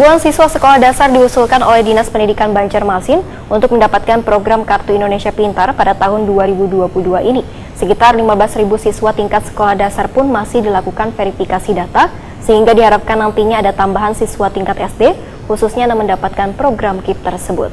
Ribuan siswa sekolah dasar diusulkan oleh Dinas Pendidikan Banjarmasin untuk mendapatkan program Kartu Indonesia Pintar pada tahun 2022 ini. Sekitar 15.000 siswa tingkat sekolah dasar pun masih dilakukan verifikasi data, sehingga diharapkan nantinya ada tambahan siswa tingkat SD, khususnya yang mendapatkan program KIP tersebut.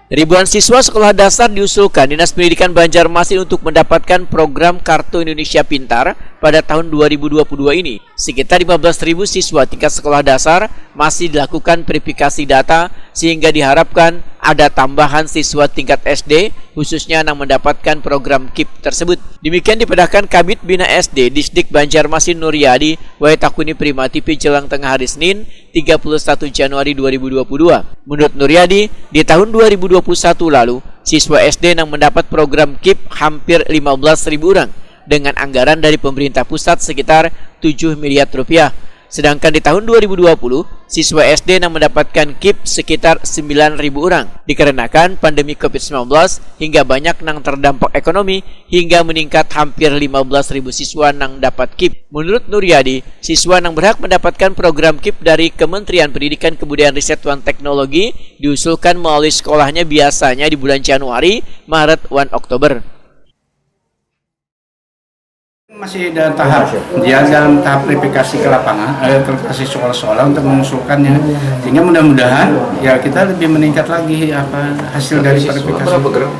Ribuan siswa sekolah dasar diusulkan Dinas Pendidikan Banjarmasin untuk mendapatkan program Kartu Indonesia Pintar pada tahun 2022 ini. Sekitar 15.000 siswa tingkat sekolah dasar masih dilakukan verifikasi data sehingga diharapkan ada tambahan siswa tingkat SD khususnya yang mendapatkan program KIP tersebut. Demikian dipedahkan Kabid Bina SD Disdik Banjarmasin Nuryadi Waitakuni Prima TV jelang tengah hari Senin 31 Januari 2022. Menurut Nuryadi, di tahun 2021 lalu, siswa SD yang mendapat program KIP hampir 15.000 orang dengan anggaran dari pemerintah pusat sekitar 7 miliar rupiah. Sedangkan di tahun 2020, siswa SD yang mendapatkan KIP sekitar 9.000 orang. Dikarenakan pandemi COVID-19 hingga banyak yang terdampak ekonomi hingga meningkat hampir 15.000 siswa yang dapat KIP. Menurut Nuryadi, siswa yang berhak mendapatkan program KIP dari Kementerian Pendidikan Kebudayaan Riset dan Teknologi diusulkan melalui sekolahnya biasanya di bulan Januari, Maret, dan Oktober. Masih dalam tahap verifikasi ke lapangan, verifikasi sekolah-sekolah untuk mengusulkannya, sehingga mudah-mudahan ya kita lebih meningkat lagi hasil dari verifikasi. Berapa gram?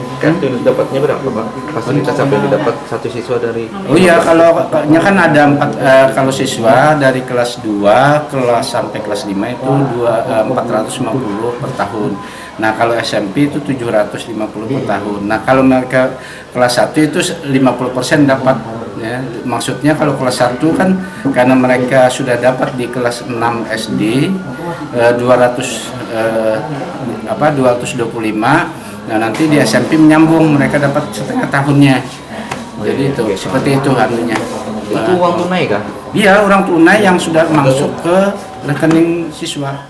Dapatnya berapa, Pak? Fasilitas apa yang didapat satu siswa dari? Oh iya, kalau kan ada 4 kalau siswa dari kelas 2 kelas sampai kelas 5 itu 450 per tahun. Nah, kalau SMP itu 750 per tahun. Nah, kalau mereka kelas 1 itu 50% dapat. Ya, maksudnya kalau kelas 1 kan karena mereka sudah dapat di kelas 6 SD 225, nah nanti di SMP menyambung mereka dapat setengah tahunnya. Jadi itu seperti itu harusnya. Itu uang tunai kah? Iya, uang tunai yang sudah masuk ke rekening siswa.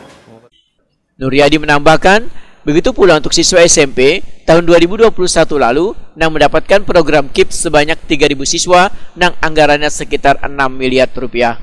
Nuryadi menambahkan, begitu pula untuk siswa SMP, tahun 2021 lalu, yang mendapatkan program KIP sebanyak 3.000 siswa, yang anggarannya sekitar 6 miliar rupiah.